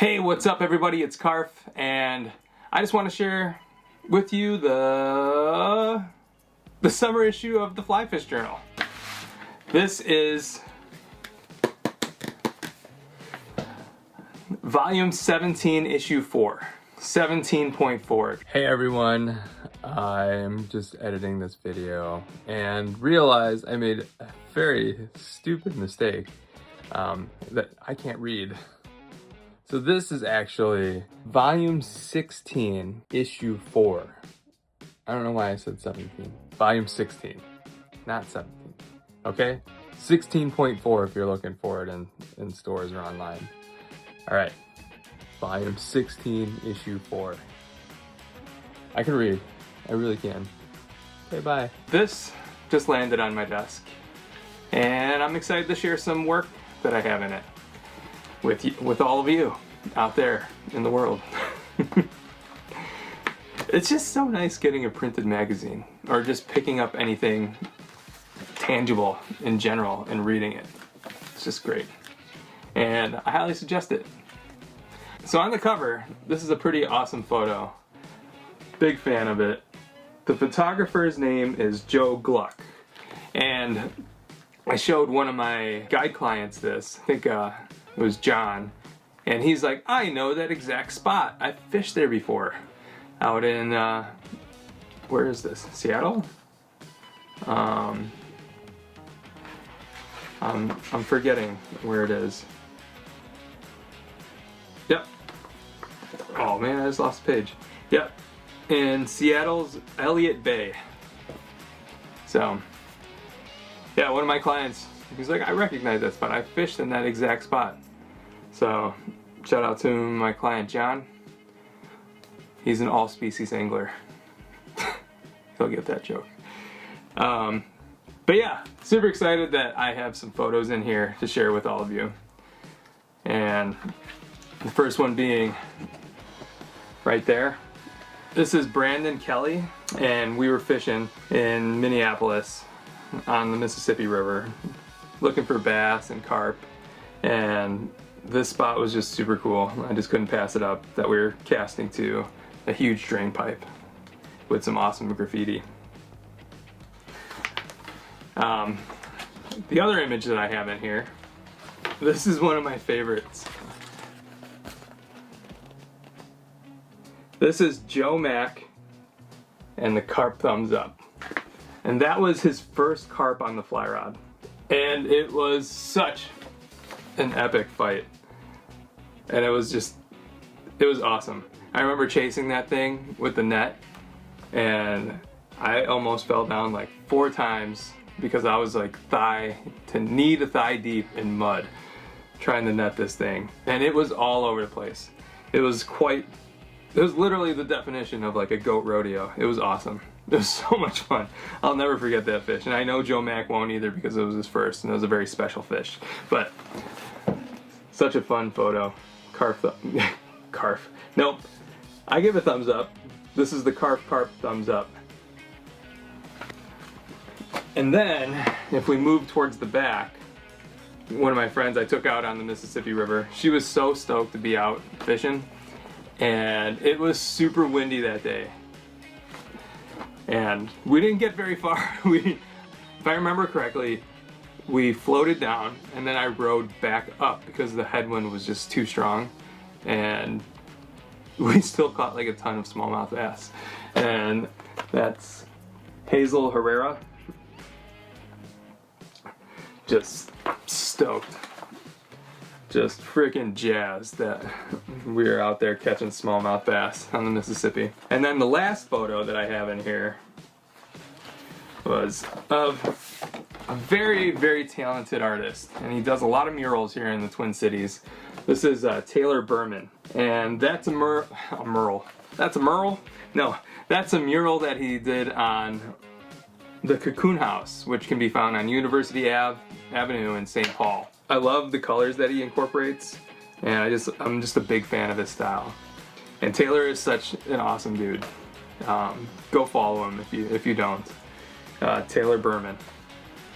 Hey, what's up everybody? It's Carf, and I just want to share with you the summer issue of the Flyfish Journal. This is volume 17, issue 4, 17.4. Hey everyone, I'm just editing this video and realized I made a very stupid mistake that I can't read. So this is actually volume 16, issue 4. I don't know why I said 17. Volume 16, not 17. Okay? 16.4 if you're looking for it in stores or online. All right. Volume 16, issue 4. I can read. I really can. Okay, bye. This just landed on my desk, and I'm excited to share some work that I have in it with all of you out there in the world. It's just so nice getting a printed magazine, or just picking up anything tangible in general and reading it. It's just great, and I highly suggest it. So on the cover, this is a pretty awesome photo. Big fan of it. The photographer's name is Joe Gluck, and I showed one of my guide clients this. I think it was John, and he's like, I know that exact spot. I've fished there before, out in where is this? Seattle? I'm forgetting where it is. Yep. Oh man, I just lost the page. Yep. In Seattle's Elliott Bay. So, yeah, one of my clients, he's like, I recognize that spot. I fished in that exact spot. So, shout out to my client John. He's an all-species angler. He'll get that joke. But yeah, super excited that I have some photos in here to share with all of you. And the first one being right there. This is Brandon Kelly, and we were fishing in Minneapolis on the Mississippi River, looking for bass and carp, and this spot was just super cool. I just couldn't pass it up that we were casting to a huge drain pipe with some awesome graffiti. The other image that I have in here, this is one of my favorites. This is Joe Mack and the carp thumbs up. And that was his first carp on the fly rod. And it was such an epic fight. And it was awesome. I remember chasing that thing with the net, and I almost fell down like 4 times because I was like knee to thigh deep in mud trying to net this thing. And it was all over the place. It was literally the definition of like a goat rodeo. It was awesome. It was so much fun. I'll never forget that fish. And I know Joe Mack won't either because it was his first and it was a very special fish. But such a fun photo. Carf. Nope. I give a thumbs up. This is the carp thumbs up. And then if we move towards the back, one of my friends I took out on the Mississippi River, she was so stoked to be out fishing. And it was super windy that day, and we didn't get very far. If I remember correctly, we floated down and then I rode back up because the headwind was just too strong, and we still caught like a ton of smallmouth bass. And that's Hazel Herrera. Just stoked. Just freaking jazzed that we were out there catching smallmouth bass on the Mississippi. And then the last photo that I have in here was of a very, very talented artist, and he does a lot of murals here in the Twin Cities. This is Taylor Berman, and that's a mural. That's a mural? No, that's a mural that he did on the Cocoon House, which can be found on University Avenue in St. Paul. I love the colors that he incorporates, and I'm just a big fan of his style. And Taylor is such an awesome dude. Go follow him if you don't. Taylor Berman.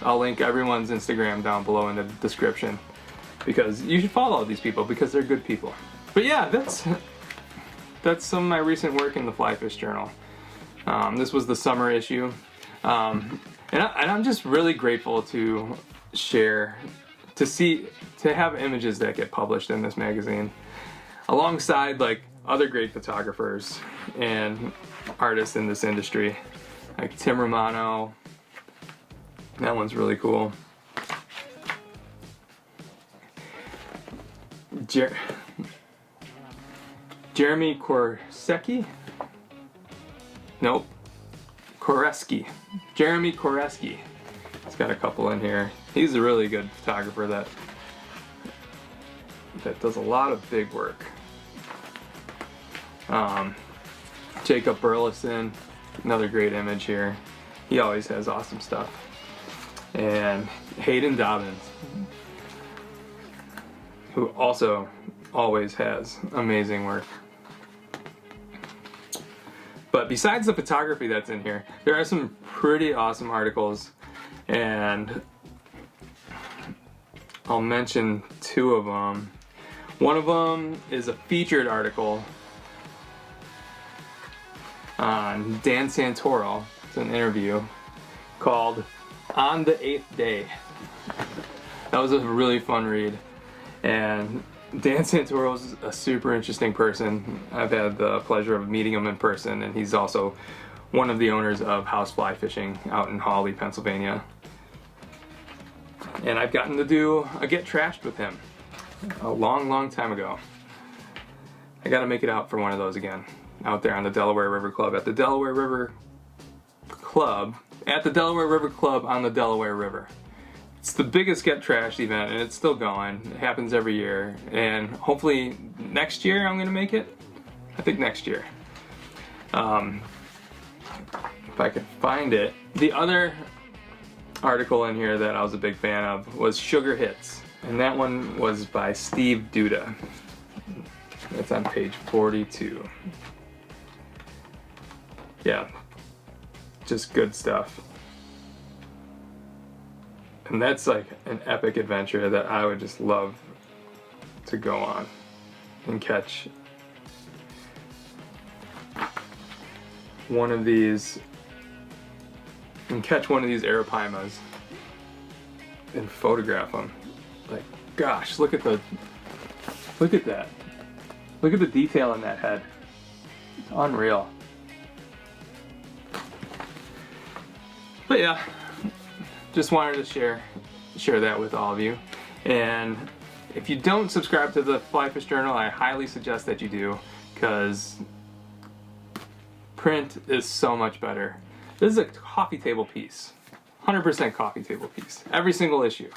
I'll link everyone's Instagram down below in the description, because you should follow these people because they're good people. But yeah, that's some of my recent work in the Flyfish Journal. This was the summer issue, and I'm just really grateful to share, to have images that get published in this magazine, alongside like other great photographers and artists in this industry, like Tim Romano. That one's really cool. Jeremy Koreski? Nope. Koreski. Jeremy Koreski. He's got a couple in here. He's a really good photographer that does a lot of big work. Jacob Burleson, another great image here. He always has awesome stuff. And Hayden Dobbins, who also always has amazing work. But besides the photography that's in here, there are some pretty awesome articles, and I'll mention two of them. One of them is a featured article on Dan Santoro. It's an interview called On the Eighth Day. That was a really fun read, and Dan Santoro's a super interesting person. I've had the pleasure of meeting him in person, and he's also one of the owners of House Fly Fishing out in Hawley, Pennsylvania. And I've gotten to do a Get Trashed with him a long time ago. I gotta make it out for one of those again, out there on the Delaware River Club, at the Delaware River Club on the Delaware River. It's the biggest Get Trashed event, and it's still going. It happens every year, and hopefully next year I'm gonna make it. I think next year. If I could find it. The other article in here that I was a big fan of was Sugar Hits, and that one was by Steve Duda. That's on page 42. Yeah, just good stuff. And that's like an epic adventure that I would just love to go on and catch one of these arapaimas and photograph them. Like, gosh, look at that. Look at the detail in that head. It's unreal. But yeah, just wanted to share that with all of you. And if you don't subscribe to the Flyfish Journal, I highly suggest that you do, because print is so much better. This is a coffee table piece, 100% coffee table piece, every single issue.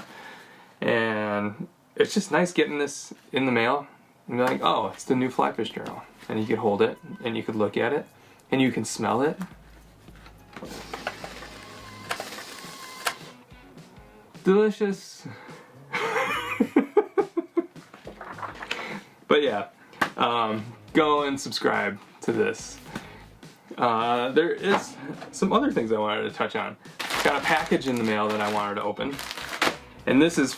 And it's just nice getting this in the mail and be like, oh, it's the new Flyfish Journal. And you can hold it, and you can look at it, and you can smell it. Delicious. But yeah, go and subscribe to this. There is some other things I wanted to touch on. Got a package in the mail that I wanted to open, and this is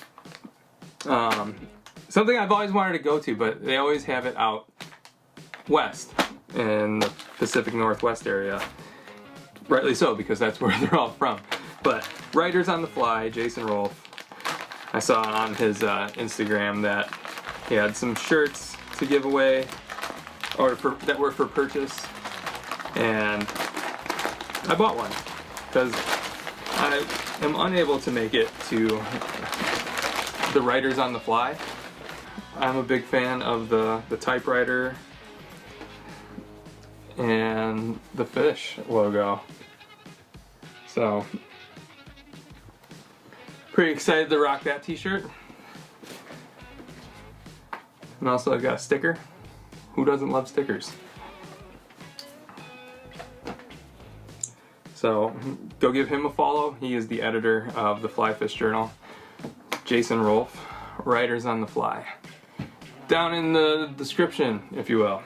something I've always wanted to go to, but they always have it out west in the Pacific Northwest area. Rightly so, because that's where they're all from. But Writers on the Fly, Jason Rolfe, I saw on his Instagram that he had some shirts to give away, or that were for purchase, and I bought one because I am unable to make it to the Writers on the Fly. I'm a big fan of the typewriter and the fish logo, so pretty excited to rock that t-shirt. And also I've got a sticker. Who doesn't love stickers? So go give him a follow. He is the editor of the Flyfish Journal. Jason Rolfe, Writers on the Fly. Down in the description, if you will.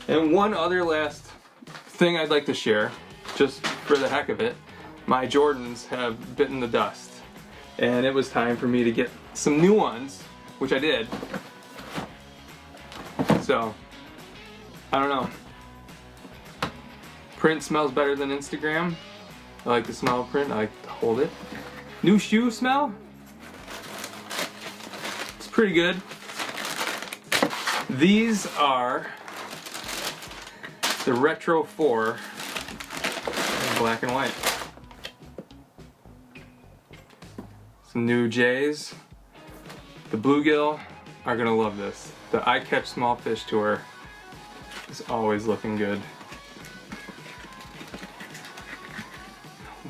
And one other last thing I'd like to share, just for the heck of it. My Jordans have bitten the dust, and it was time for me to get some new ones, which I did. So, I don't know. Print smells better than Instagram. I like the smell of print. I like to hold it. New shoe smell? It's pretty good. These are the Retro 4 in black and white. Some new J's. The bluegill are gonna love this. The I Catch Small Fish tour is always looking good.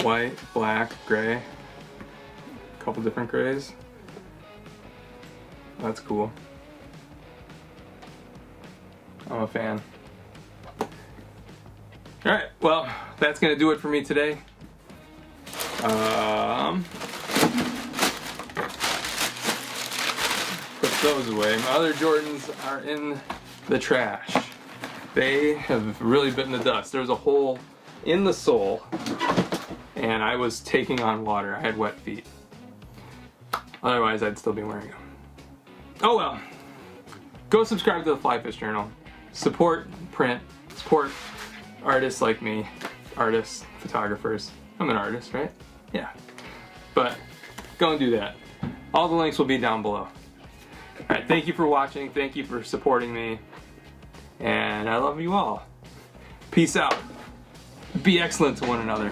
White, black, gray. A couple different grays. That's cool. I'm a fan. Alright, well, that's gonna do it for me today. Put those away. My other Jordans are in the trash. They have really bitten the dust. There was a hole in the sole, and I was taking on water. I had wet feet. Otherwise, I'd still be wearing them. Oh well. Go subscribe to the Flyfish Journal. Support print. Support artists like me. Artists, photographers. I'm an artist, right? Yeah. But go and do that. All the links will be down below. Alright, thank you for watching. Thank you for supporting me. And I love you all. Peace out. Be excellent to one another.